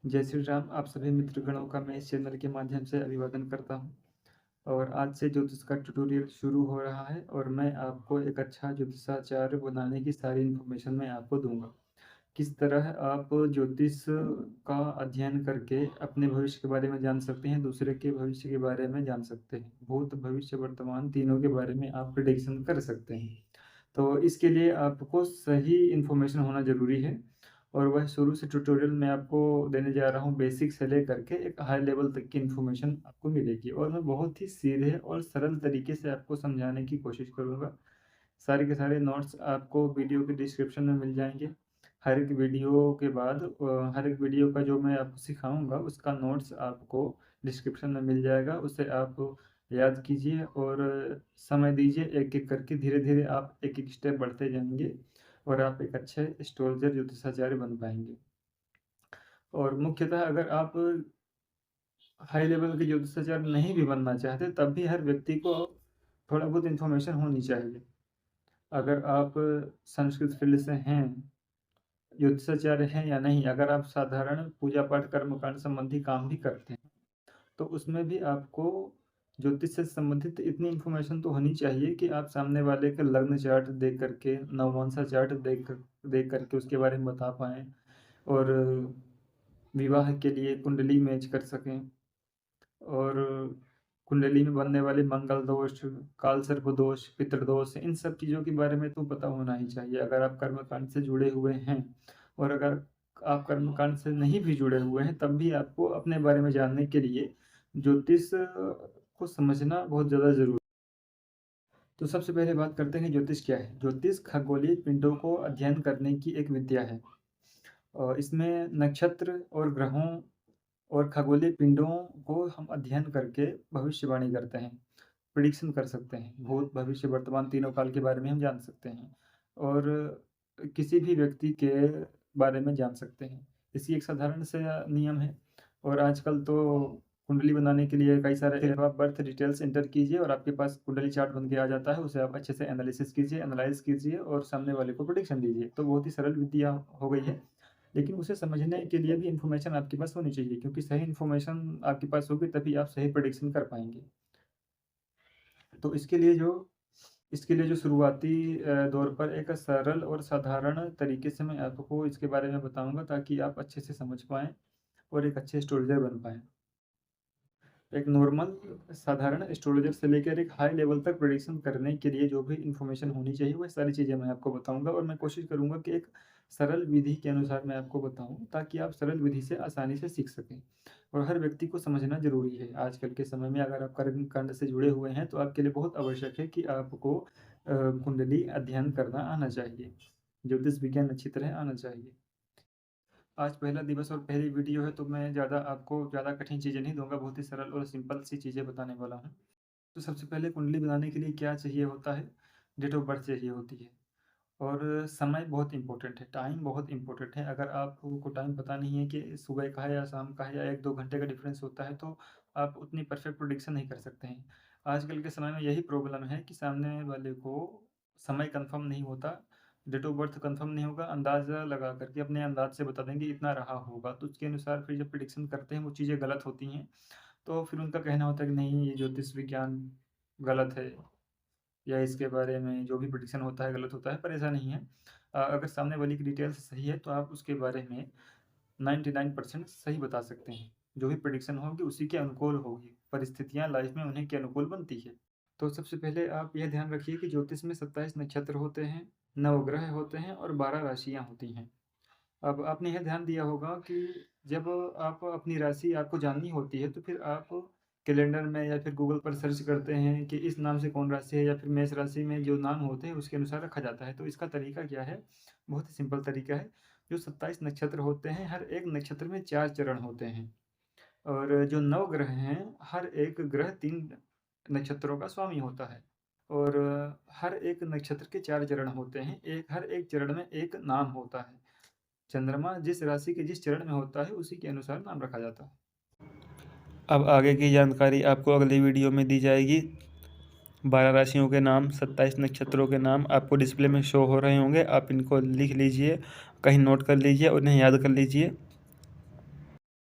जय श्री राम। आप सभी मित्रगणों का मैं इस चैनल के माध्यम से अभिवादन करता हूं। और आज से ज्योतिष का ट्यूटोरियल शुरू हो रहा है और मैं आपको एक अच्छा ज्योतिषाचार्य बनाने की सारी इन्फॉर्मेशन मैं आपको दूंगा। किस तरह आप ज्योतिष का अध्ययन करके अपने भविष्य के बारे में जान सकते हैं, दूसरे के भविष्य के बारे में जान सकते हैं, भूत भविष्य वर्तमान तीनों के बारे में आप प्रिडिक्शन कर सकते हैं। तो इसके लिए आपको सही इन्फॉर्मेशन होना ज़रूरी है और वह शुरू से ट्यूटोरियल में आपको देने जा रहा हूँ। बेसिक से लेकर के एक हाई लेवल तक की इन्फॉर्मेशन आपको मिलेगी और मैं बहुत ही सीधे और सरल तरीके से आपको समझाने की कोशिश करूँगा। सारे के सारे नोट्स आपको वीडियो के डिस्क्रिप्शन में मिल जाएंगे। हर एक वीडियो के बाद हर एक वीडियो का जो मैं आपको सिखाऊंगा उसका नोट्स आपको डिस्क्रिप्शन में मिल जाएगा। उसे आप याद कीजिए और समय दीजिए। एक एक करके धीरे धीरे आप एक एक स्टेप बढ़ते जाएंगे और आप एक अच्छे एस्ट्रोलॉजर ज्योतिषाचार्य बन पाएंगे। और मुख्यतः अगर आप हाई लेवल के ज्योतिषाचार्य नहीं भी बनना चाहते तब भी हर व्यक्ति को थोड़ा बहुत इन्फॉर्मेशन होनी चाहिए। अगर आप संस्कृत फील्ड से हैं, ज्योतिषाचार्य हैं या नहीं, अगर आप साधारण पूजा पाठ कर्मकांड संबंधी काम भी करते हैं तो उसमें भी आपको ज्योतिष से संबंधित इतनी इन्फॉर्मेशन तो होनी चाहिए कि आप सामने वाले का लग्न चार्ट देख करके, नववंशा चार्ट देख करके उसके बारे में बता पाएँ और विवाह के लिए कुंडली मैच कर सकें और कुंडली में बनने वाले मंगल दोष, काल सर्प दोष, पितृदोष, इन सब चीज़ों के बारे में तो पता होना ही चाहिए अगर आप कर्मकांड से जुड़े हुए हैं। और अगर आप कर्मकांड से नहीं भी जुड़े हुए हैं तब भी आपको अपने बारे में जानने के लिए ज्योतिष को समझना बहुत ज़्यादा ज़रूरी है। तो सबसे पहले बात करते हैं ज्योतिष क्या है। ज्योतिष खगोलीय पिंडों को अध्ययन करने की एक विद्या है और इसमें नक्षत्र और ग्रहों और खगोलीय पिंडों को हम अध्ययन करके भविष्यवाणी करते हैं, प्रिडिक्शन कर सकते हैं। भूत भविष्य वर्तमान तीनों काल के बारे में हम जान सकते हैं और किसी भी व्यक्ति के बारे में जान सकते हैं। इसकी एक साधारण से नियम है। और आजकल तो कुंडली बनाने के लिए कई सारे ऐप, आप बर्थ डिटेल्स एंटर कीजिए और आपके पास कुंडली चार्ट बन के आ जाता है। उसे आप अच्छे से एनालिसिस कीजिए, एनालाइज कीजिए और सामने वाले को प्रोडिक्शन दीजिए। तो बहुत ही सरल विद्या हो गई है, लेकिन उसे समझने के लिए भी इन्फॉर्मेशन आपके पास होनी चाहिए, क्योंकि सही इन्फॉर्मेशन आपके पास होगी तभी आप सही प्रेडिक्शन कर पाएंगे। तो इसके लिए जो शुरुआती दौर पर एक सरल और साधारण तरीके से मैं आपको इसके बारे में बताऊंगा ताकि आप अच्छे से समझ पाएँ और एक अच्छे एस्ट्रोलॉजर बन पाएँ। एक नॉर्मल साधारण एस्ट्रोलॉजर से लेकर एक हाई लेवल तक प्रेडिक्शन करने के लिए जो भी इन्फॉर्मेशन होनी चाहिए वह सारी चीज़ें मैं आपको बताऊंगा और मैं कोशिश करूंगा कि एक सरल विधि के अनुसार मैं आपको बताऊं ताकि आप सरल विधि से आसानी से सीख सकें। और हर व्यक्ति को समझना जरूरी है आजकल के समय में। अगर आप कर्म कांड से जुड़े हुए हैं तो आपके लिए बहुत आवश्यक है कि आपको कुंडली अध्ययन करना आना चाहिए, ज्योतिष विज्ञान अच्छी तरह आना चाहिए। आज पहला दिवस और पहली वीडियो है तो मैं आपको ज़्यादा कठिन चीज़ें नहीं दूंगा, बहुत ही सरल और सिंपल सी चीज़ें बताने वाला हूँ। तो सबसे पहले कुंडली बनाने के लिए क्या चाहिए होता है? डेट ऑफ बर्थ चाहिए होती है। और समय बहुत इंपॉर्टेंट है, टाइम बहुत इंपॉर्टेंट है। अगर आपको टाइम पता नहीं है कि सुबह का है या शाम का है या 1-2 घंटे का डिफरेंस होता है तो आप उतनी परफेक्ट प्रेडिक्शन नहीं कर सकते हैं। आजकल के समय में यही प्रॉब्लम है कि सामने वाले को समय कंफर्म नहीं होता, डेट ऑफ बर्थ कंफर्म नहीं होगा, अंदाज़ा लगा करके अपने अंदाज से बता देंगे इतना रहा होगा, तो उसके अनुसार फिर जब प्रिडिक्शन करते हैं वो चीज़ें गलत होती हैं। तो फिर उनका कहना होता है कि नहीं, ये ज्योतिष विज्ञान गलत है या इसके बारे में जो भी प्रिडिक्शन होता है गलत होता है, पर ऐसा नहीं है। अगर सामने वाली की डिटेल्स सही है तो आप उसके बारे में 99% सही बता सकते हैं। जो भी प्रिडिक्शन होगी उसी के अनुकूल होगी, परिस्थितियाँ लाइफ में उन्हीं के अनुकूल बनती है। तो सबसे पहले आप यह ध्यान रखिए कि ज्योतिष में 27 नक्षत्र होते हैं, 9 ग्रह होते हैं और 12 राशियाँ होती हैं। अब आपने यह ध्यान दिया होगा कि जब आप अपनी राशि आपको जाननी होती है तो फिर आप कैलेंडर में या फिर गूगल पर सर्च करते हैं कि इस नाम से कौन राशि है, या फिर मेष राशि में जो नाम होते हैं उसके अनुसार रखा जाता है। तो इसका तरीका क्या है? बहुत ही सिंपल तरीका है। जो 27 नक्षत्र होते हैं हर एक नक्षत्र में 4 चरण होते हैं और जो 9 ग्रह हैं हर एक ग्रह 3 नक्षत्रों का स्वामी होता है। और हर एक नक्षत्र के 4 चरण होते हैं, हर एक चरण में एक नाम होता है। चंद्रमा जिस राशि के जिस चरण में होता है उसी के अनुसार नाम रखा जाता है। अब आगे की जानकारी आपको अगली वीडियो में दी जाएगी। 12 राशियों के नाम, 27 नक्षत्रों के नाम आपको डिस्प्ले में शो हो रहे होंगे। आप इनको लिख लीजिए, कहीं नोट कर लीजिए और इन्हें याद कर लीजिए।